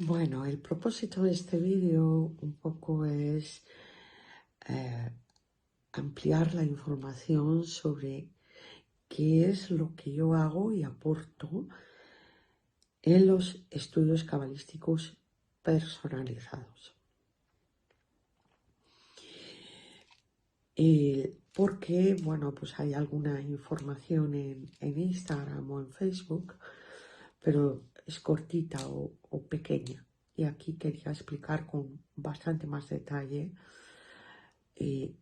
Bueno, el propósito de este vídeo un poco es ampliar la información sobre qué es lo que yo hago y aporto en los estudios cabalísticos personalizados. Porque, bueno, pues hay alguna información en Instagram o en Facebook, pero es cortita o pequeña. Y aquí quería explicar con bastante más detalle qué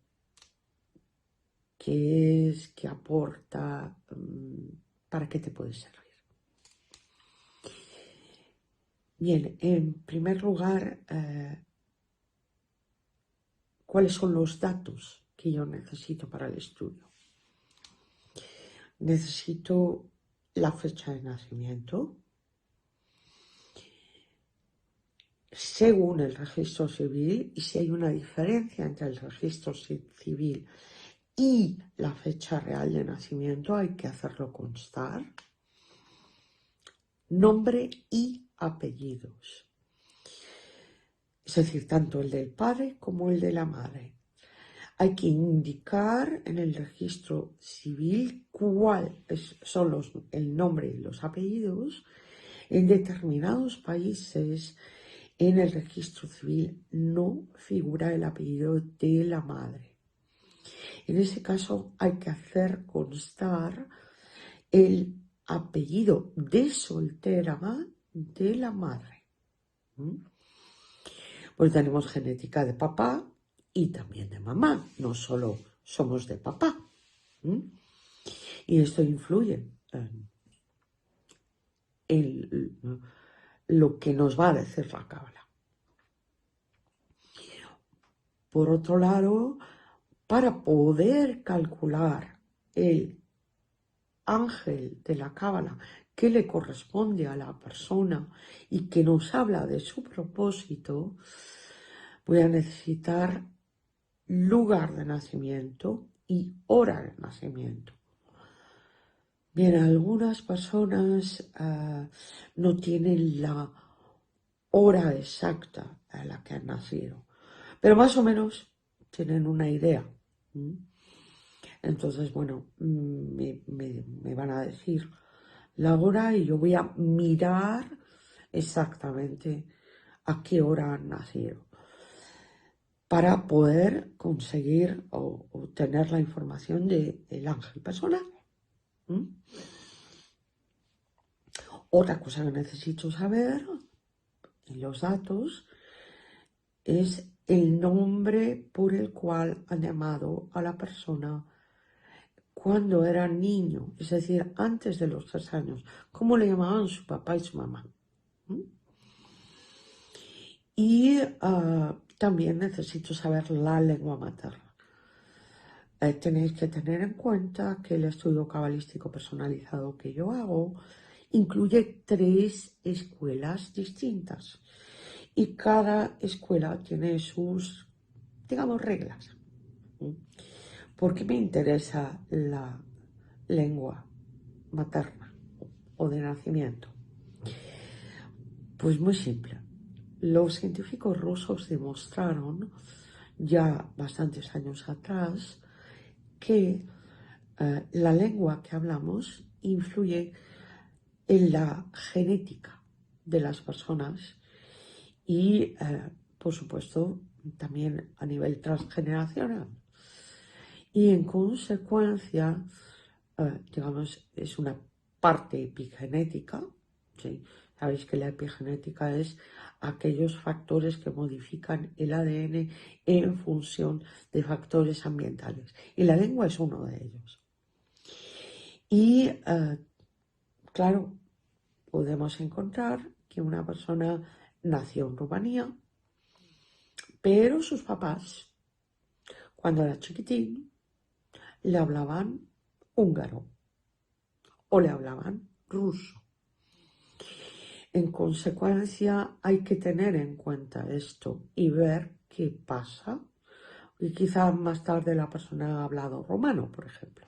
es, qué aporta, para qué te puede servir. Bien, en primer lugar, ¿cuáles son los datos que yo necesito para el estudio? Necesito la fecha de nacimiento, según el registro civil, y si hay una diferencia entre el registro civil y la fecha real de nacimiento, hay que hacerlo constar. Nombre y apellidos, es decir, tanto el del padre como el de la madre. Hay que indicar en el registro civil cuáles son el nombre y los apellidos. En determinados países, en el registro civil no figura el apellido de la madre. En ese caso hay que hacer constar el apellido de soltera de la madre. Pues tenemos genética de papá y también de mamá, no solo somos de papá. Y esto influye en lo que nos va a decir la cábala. Por otro lado, para poder calcular el ángel de la cábala que le corresponde a la persona y que nos habla de su propósito, voy a necesitar lugar de nacimiento y hora de nacimiento. Bien, algunas personas no tienen la hora exacta a la que han nacido, pero más o menos tienen una idea. Entonces, bueno, me van a decir la hora y yo voy a mirar exactamente a qué hora han nacido para poder conseguir o obtener la información del ángel personal. Otra cosa que necesito saber en los datos es el nombre por el cual han llamado a la persona cuando era niño, es decir, antes de los 3 años, cómo le llamaban su papá y su mamá. Y también necesito saber la lengua materna. Tenéis que tener en cuenta que el estudio cabalístico personalizado que yo hago incluye 3 escuelas distintas y cada escuela tiene sus, digamos, reglas. ¿Por qué me interesa la lengua materna o de nacimiento? Pues muy simple. Los científicos rusos demostraron ya bastantes años atrás que la lengua que hablamos influye en la genética de las personas y, por supuesto, también a nivel transgeneracional. Y en consecuencia, digamos, es una parte epigenética, ¿sí? Sabéis que la epigenética es aquellos factores que modifican el ADN en función de factores ambientales. Y la lengua es uno de ellos. Y, claro, podemos encontrar que una persona nació en Rumanía, pero sus papás, cuando era chiquitín, le hablaban húngaro o le hablaban ruso. En consecuencia, hay que tener en cuenta esto y ver qué pasa. Y quizá más tarde la persona ha hablado romano, por ejemplo.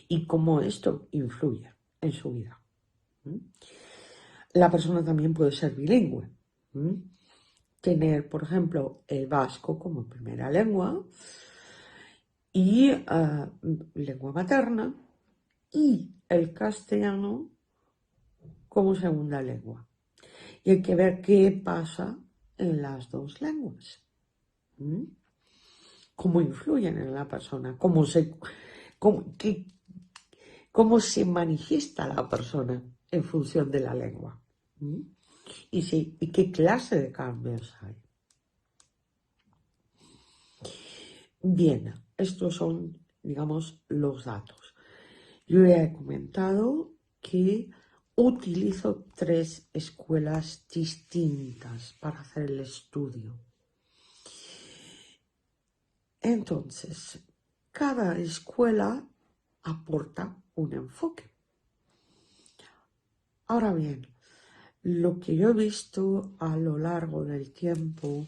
Y cómo esto influye en su vida. la persona también puede ser bilingüe. Tener, por ejemplo, el vasco como primera lengua y lengua materna y el castellano como segunda lengua. Y hay que ver qué pasa en las dos lenguas. Cómo influyen en la persona, cómo se manifiesta la persona en función de la lengua. Y qué clase de cambios hay. Bien, estos son, digamos, los datos. Yo ya he comentado que utilizo 3 escuelas distintas para hacer el estudio. Entonces, cada escuela aporta un enfoque. Ahora bien, lo que yo he visto a lo largo del tiempo,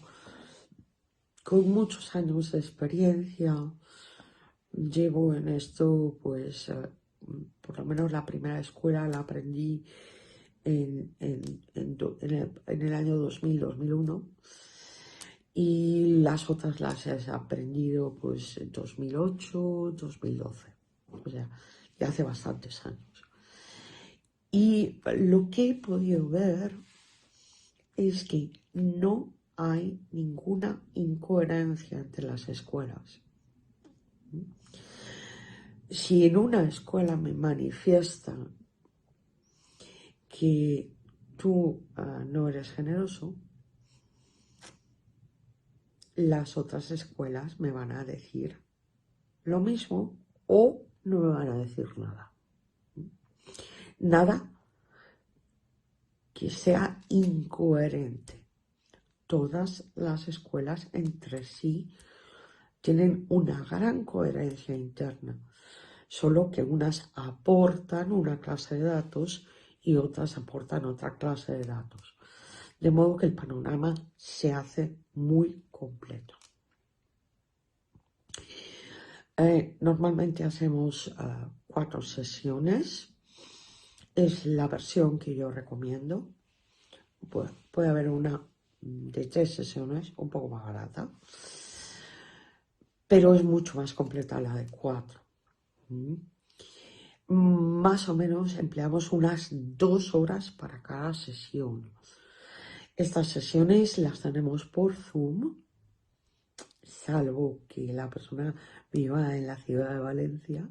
con muchos años de experiencia, llevo en esto, pues, por lo menos la primera escuela la aprendí en el año 2000-2001 y las otras las he aprendido pues en 2008-2012, o sea, ya hace bastantes años. Y lo que he podido ver es que no hay ninguna incoherencia entre las escuelas. Si en una escuela me manifiestan que tú no eres generoso, las otras escuelas me van a decir lo mismo o no me van a decir nada. Nada que sea incoherente. Todas las escuelas entre sí tienen una gran coherencia interna, solo que unas aportan una clase de datos y otras aportan otra clase de datos. De modo que el panorama se hace muy completo. Normalmente hacemos 4 sesiones. Es la versión que yo recomiendo. Puede haber una de 3 sesiones, un poco más barata, pero es mucho más completa la de 4. Más o menos empleamos unas 2 horas para cada sesión. Estas sesiones las tenemos por Zoom, salvo que la persona viva en la ciudad de Valencia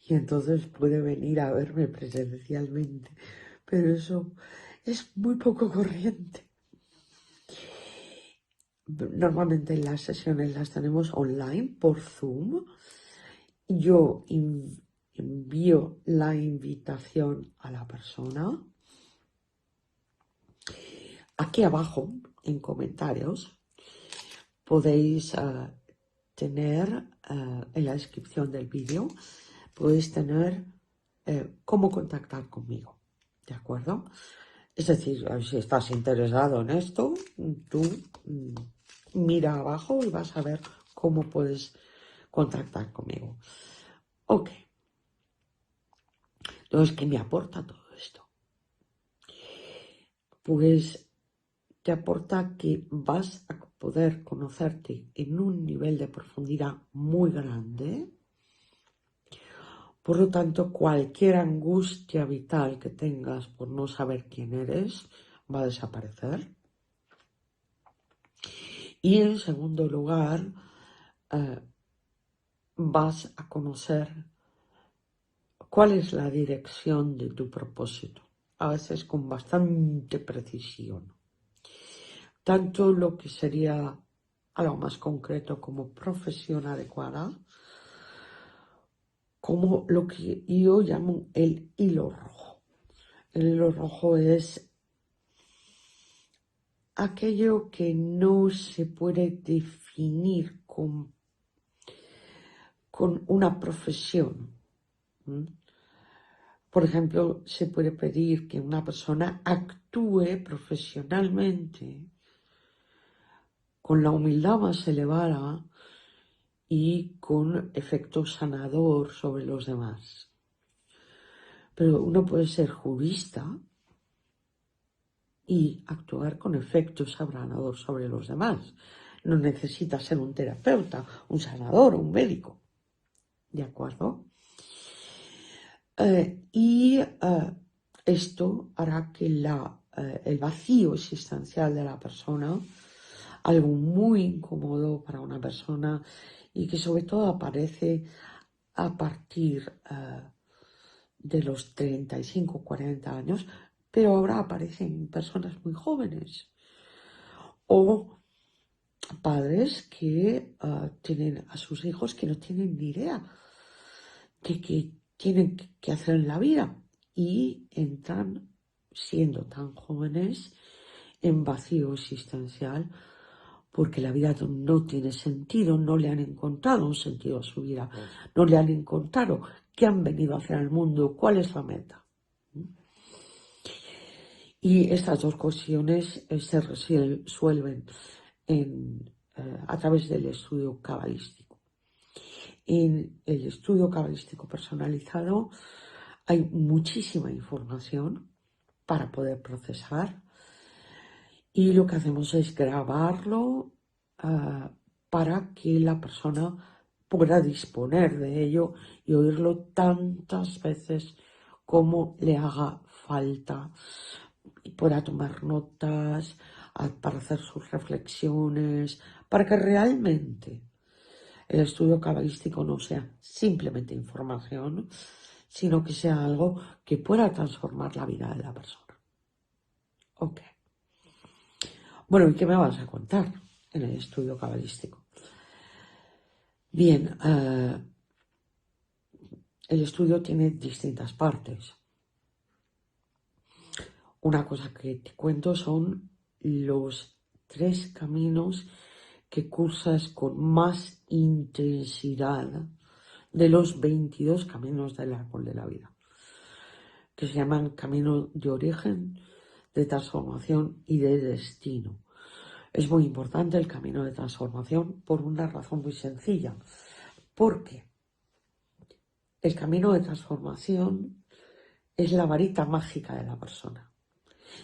y entonces puede venir a verme presencialmente, pero eso es muy poco corriente. Normalmente las sesiones las tenemos online por Zoom. Yo envío la invitación a la persona. Aquí abajo, en comentarios, podéis tener en la descripción del vídeo, podéis tener cómo contactar conmigo, ¿de acuerdo? Es decir, si estás interesado en esto, tú mira abajo y vas a ver cómo puedes contactar conmigo. Ok. Entonces, ¿qué me aporta todo esto? Pues te aporta que vas a poder conocerte en un nivel de profundidad muy grande. Por lo tanto, cualquier angustia vital que tengas por no saber quién eres va a desaparecer. Y en segundo lugar, vas a conocer cuál es la dirección de tu propósito, a veces con bastante precisión. Tanto lo que sería algo más concreto como profesión adecuada, como lo que yo llamo el hilo rojo. El hilo rojo es aquello que no se puede definir con una profesión. Por ejemplo, se puede pedir que una persona actúe profesionalmente con la humildad más elevada y con efecto sanador sobre los demás. Pero uno puede ser jurista y actuar con efecto sanador sobre los demás. No necesita ser un terapeuta, un sanador o un médico. ¿De acuerdo? Esto hará que el vacío existencial de la persona, algo muy incómodo para una persona y que sobre todo aparece a partir de los 35, 40 años, pero ahora aparecen personas muy jóvenes o padres que tienen a sus hijos que no tienen ni idea de qué tienen que hacer en la vida y entran siendo tan jóvenes en vacío existencial porque la vida no tiene sentido, no le han encontrado un sentido a su vida, no le han encontrado qué han venido a hacer al mundo, cuál es la meta. Y estas dos cuestiones se resuelven a través del estudio cabalístico. En el estudio cabalístico personalizado hay muchísima información para poder procesar y lo que hacemos es grabarlo para que la persona pueda disponer de ello y oírlo tantas veces como le haga falta y pueda tomar notas para hacer sus reflexiones, para que realmente el estudio cabalístico no sea simplemente información, sino que sea algo que pueda transformar la vida de la persona. Ok. Bueno, ¿y qué me vas a contar en el estudio cabalístico? Bien, el estudio tiene distintas partes. Una cosa que te cuento son los 3 caminos que cursas con más intensidad de los 22 caminos del árbol de la vida, que se llaman camino de origen, de transformación y de destino. Es muy importante el camino de transformación por una razón muy sencilla, porque el camino de transformación es la varita mágica de la persona.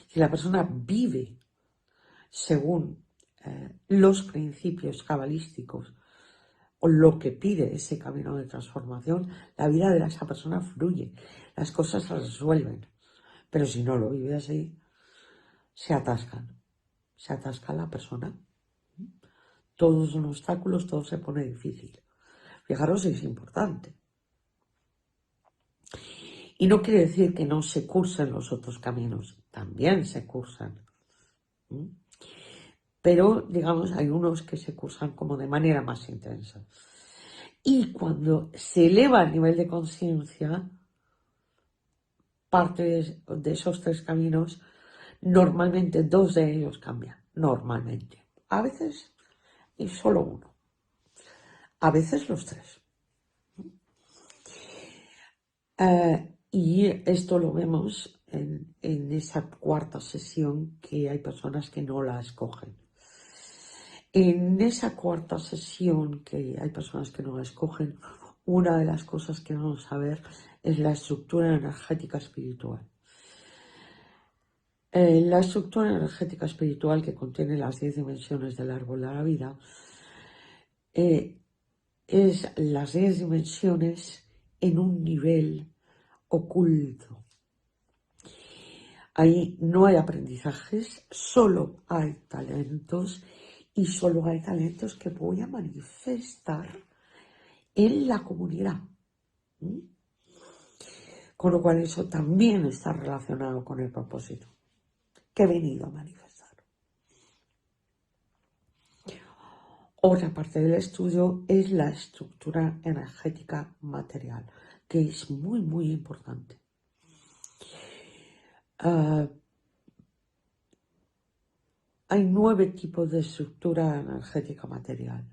Si la persona vive según los principios cabalísticos o lo que pide ese camino de transformación, la vida de esa persona fluye, las cosas se resuelven. Pero si no lo vive así, se atasca la persona. Todos son obstáculos, todo se pone difícil. Fijaros, es importante. Y no quiere decir que no se cursen los otros caminos, también se cursan. Pero, digamos, hay unos que se cursan como de manera más intensa. Y cuando se eleva el nivel de conciencia, parte de esos 3 caminos, normalmente 2 de ellos cambian, normalmente. A veces y solo uno, a veces los 3. Y esto lo vemos en esa 4ª sesión que hay personas que no la escogen. En esa 4ª sesión que hay personas que no la escogen, una de las cosas que vamos a ver es la estructura energética espiritual. La estructura energética espiritual que contiene las 10 dimensiones del árbol de la vida es las 10 dimensiones en un nivel oculto. Ahí no hay aprendizajes, solo hay talentos y solo hay talentos que voy a manifestar en la comunidad. Con lo cual eso también está relacionado con el propósito que he venido a manifestar. Otra parte del estudio es la estructura energética material, que es muy, muy importante. Hay 9 tipos de estructura energética material,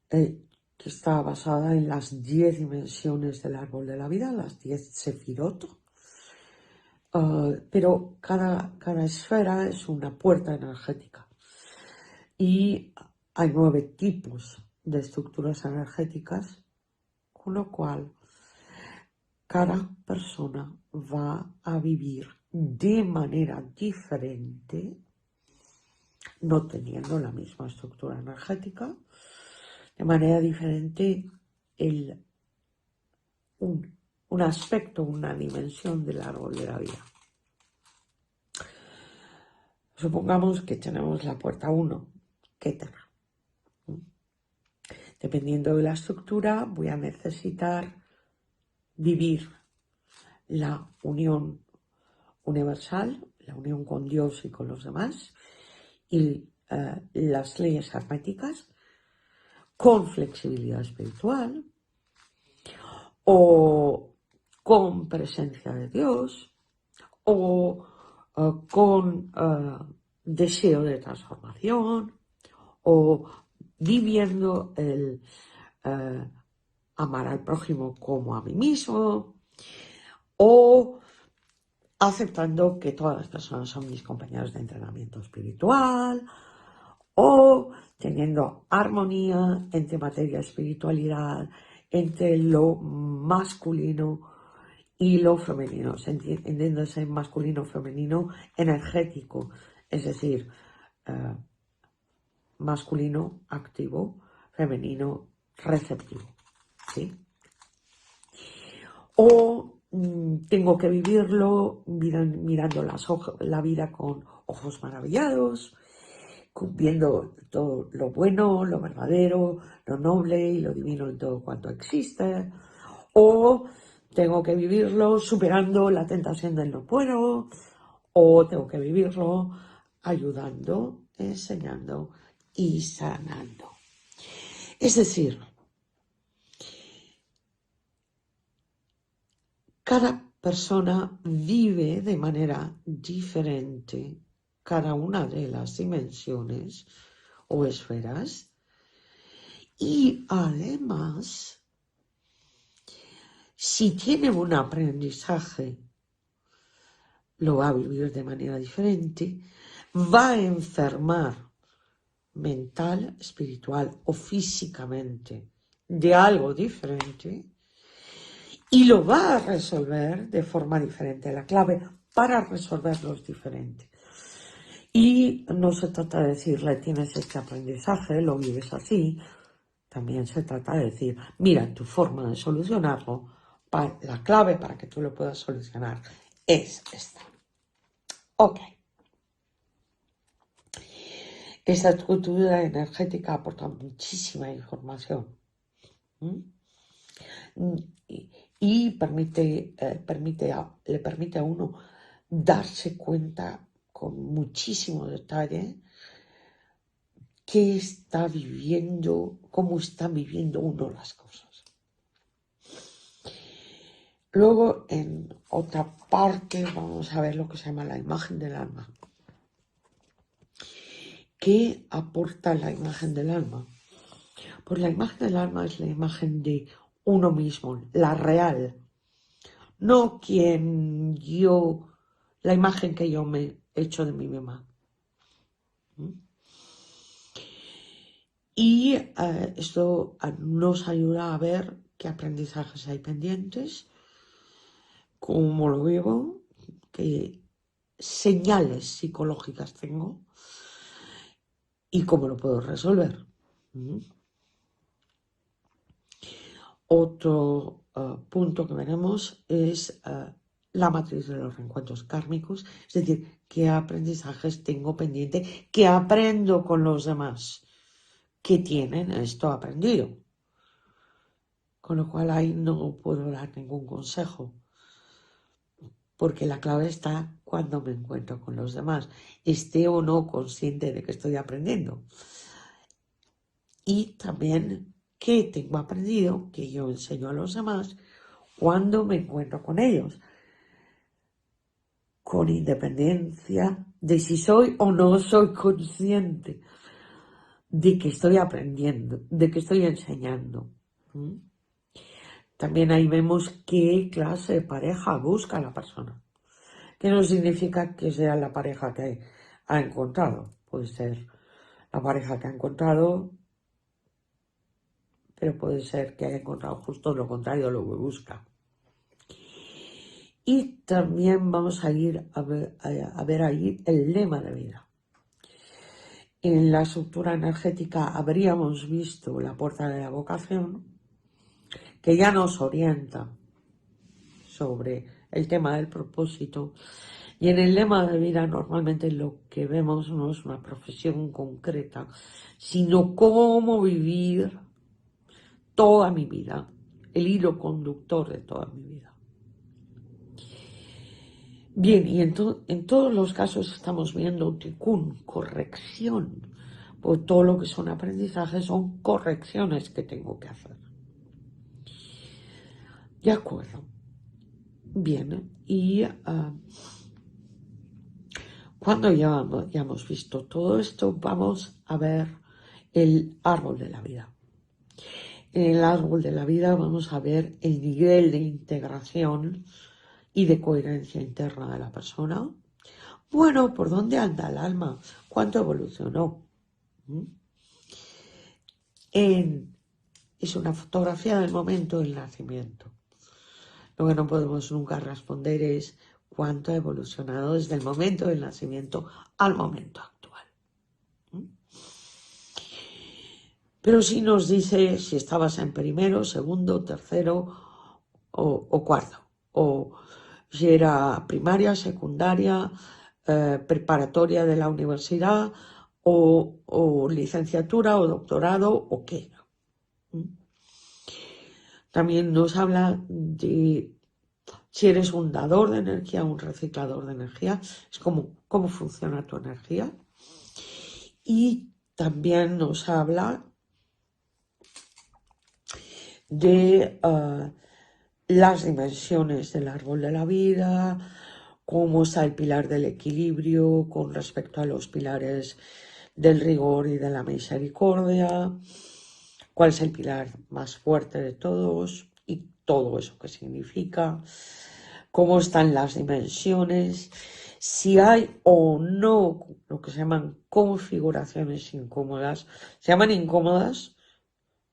que está basada en las 10 dimensiones del árbol de la vida, las 10 sefirot. Pero cada esfera es una puerta energética. Y hay 9 tipos de estructuras energéticas, con lo cual cada persona va a vivir de manera diferente, no teniendo la misma estructura energética, de manera diferente un aspecto, una dimensión del árbol de la vida. Supongamos que tenemos la puerta 1, Keter. Dependiendo de la estructura, voy a necesitar vivir la unión universal, la unión con Dios y con los demás, y las leyes herméticas, con flexibilidad espiritual, o con presencia de Dios, o con deseo de transformación, o viviendo el amar al prójimo como a mí mismo, o aceptando que todas las personas son mis compañeros de entrenamiento espiritual, o teniendo armonía entre materia y espiritualidad, entre lo masculino y lo femenino, entendiéndose masculino femenino energético, es decir, masculino activo, femenino receptivo, ¿sí? O tengo que vivirlo mirando la vida con ojos maravillados, viendo todo lo bueno, lo verdadero, lo noble y lo divino en todo cuanto existe. O tengo que vivirlo superando la tentación del no puedo, o tengo que vivirlo ayudando, enseñando y sanando. Es decir, cada persona vive de manera diferente cada una de las dimensiones o esferas y además, si tiene un aprendizaje, lo va a vivir de manera diferente, va a enfermar mental, espiritual o físicamente de algo diferente y lo va a resolver de forma diferente. La clave para resolverlo es diferente. Y no se trata de decirle tienes este aprendizaje, lo vives así. También se trata de decir, mira, tu forma de solucionarlo, la clave para que tú lo puedas solucionar es esta. Ok. Esta estructura energética aporta muchísima información. Y le permite a uno darse cuenta con muchísimo detalle qué está viviendo, cómo está viviendo uno las cosas. Luego, en otra parte, vamos a ver lo que se llama la imagen del alma. ¿Qué aporta la imagen del alma? Pues la imagen del alma es la imagen de uno mismo, la real, no la imagen que yo me he hecho de mí misma. Y esto nos ayuda a ver qué aprendizajes hay pendientes, cómo lo vivo, qué señales psicológicas tengo y cómo lo puedo resolver. Otro punto que veremos es la matriz de los reencuentros kármicos, es decir, qué aprendizajes tengo pendiente, qué aprendo con los demás que tienen esto aprendido. Con lo cual ahí no puedo dar ningún consejo, porque la clave está cuando me encuentro con los demás, esté o no consciente de que estoy aprendiendo. Y también qué tengo aprendido, que yo enseño a los demás cuando me encuentro con ellos, con independencia de si soy o no soy consciente de que estoy aprendiendo, de que estoy enseñando. También ahí vemos qué clase de pareja busca la persona, que no significa que sea la pareja que ha encontrado, puede ser la pareja que ha encontrado, pero puede ser que haya encontrado justo lo contrario de lo que busca. Y también vamos a ir a ver ahí el lema de vida. En la estructura energética habríamos visto la puerta de la vocación, que ya nos orienta sobre el tema del propósito. Y en el lema de vida normalmente lo que vemos no es una profesión concreta, sino cómo vivir toda mi vida, el hilo conductor de toda mi vida. Bien, y en todos los casos estamos viendo tikkun, corrección, por todo lo que son aprendizajes son correcciones que tengo que hacer. De acuerdo. Bien, y cuando ya hemos visto todo esto, vamos a ver el árbol de la vida. En el árbol de la vida vamos a ver el nivel de integración y de coherencia interna de la persona. Bueno, ¿por dónde anda el alma? ¿Cuánto evolucionó? Es una fotografía del momento del nacimiento. Lo que no podemos nunca responder es cuánto ha evolucionado desde el momento del nacimiento al momento actual. Pero sí nos dice si estabas en primero, segundo, tercero o cuarto, o si era primaria, secundaria, preparatoria de la universidad, o licenciatura o doctorado, o qué. También nos habla de si eres un dador de energía o un reciclador de energía, es cómo funciona tu energía. Y también nos habla de las dimensiones del árbol de la vida, cómo está el pilar del equilibrio con respecto a los pilares del rigor y de la misericordia, cuál es el pilar más fuerte de todos y todo eso que significa, cómo están las dimensiones, si hay o no lo que se llaman configuraciones incómodas. Se llaman incómodas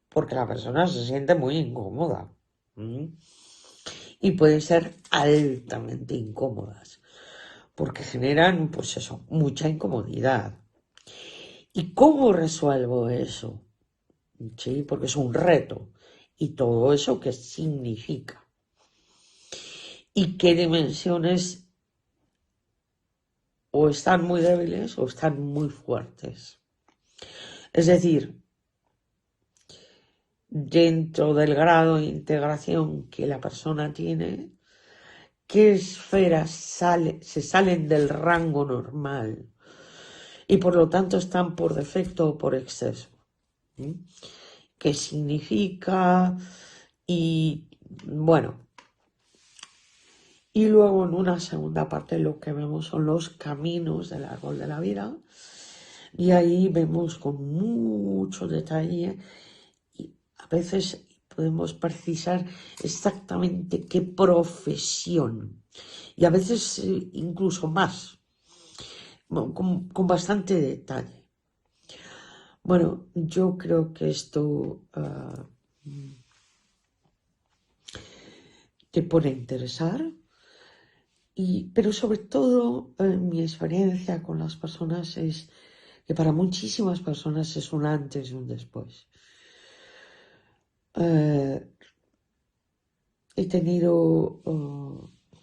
porque la persona se siente muy incómoda. Y pueden ser altamente incómodas, porque generan, pues eso, mucha incomodidad. ¿Y cómo resuelvo eso? ¿Sí? Porque es un reto. ¿Y todo eso qué significa? ¿Y qué dimensiones o están muy débiles o están muy fuertes? Es decir, dentro del grado de integración que la persona tiene, ¿qué esferas se salen del rango normal y por lo tanto están por defecto o por exceso? ¿Qué significa? Y bueno, y luego en una segunda parte lo que vemos son los caminos del árbol de la vida, y ahí vemos con mucho detalle y a veces podemos precisar exactamente qué profesión, y a veces incluso más, con bastante detalle. Bueno, yo creo que esto te puede interesar, pero sobre todo mi experiencia con las personas es que para muchísimas personas es un antes y un después. He tenido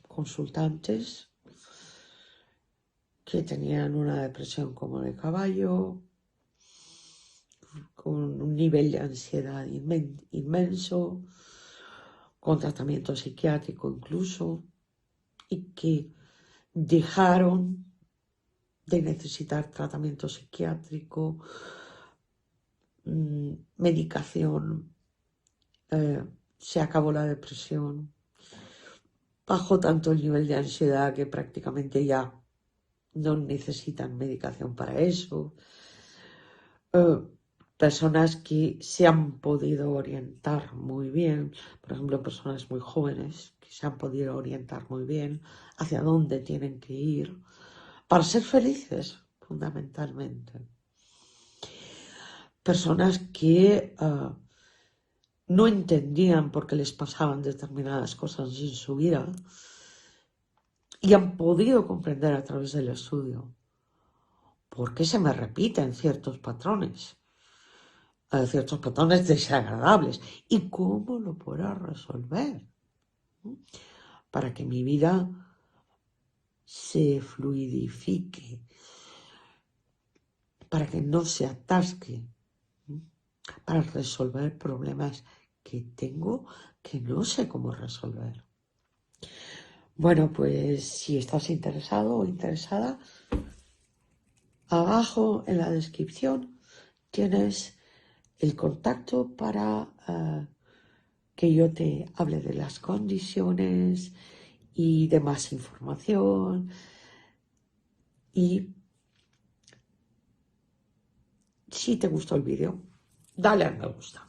consultantes que tenían una depresión como de caballo, con un nivel de ansiedad inmenso, con tratamiento psiquiátrico incluso, y que dejaron de necesitar tratamiento psiquiátrico, medicación, se acabó la depresión, bajó tanto el nivel de ansiedad que prácticamente ya no necesitan medicación para eso. Personas que se han podido orientar muy bien, por ejemplo, personas muy jóvenes que se han podido orientar muy bien hacia dónde tienen que ir para ser felices, fundamentalmente. Personas que no entendían por qué les pasaban determinadas cosas en su vida y han podido comprender a través del estudio por qué se me repiten ciertos patrones desagradables y cómo lo puedo resolver para que mi vida se fluidifique, para que no se atasque, para resolver problemas que tengo que no sé cómo resolver. Bueno, pues si estás interesado o interesada, abajo en la descripción tienes el contacto para que yo te hable de las condiciones y de más información. Y si te gustó el vídeo, dale a me gusta.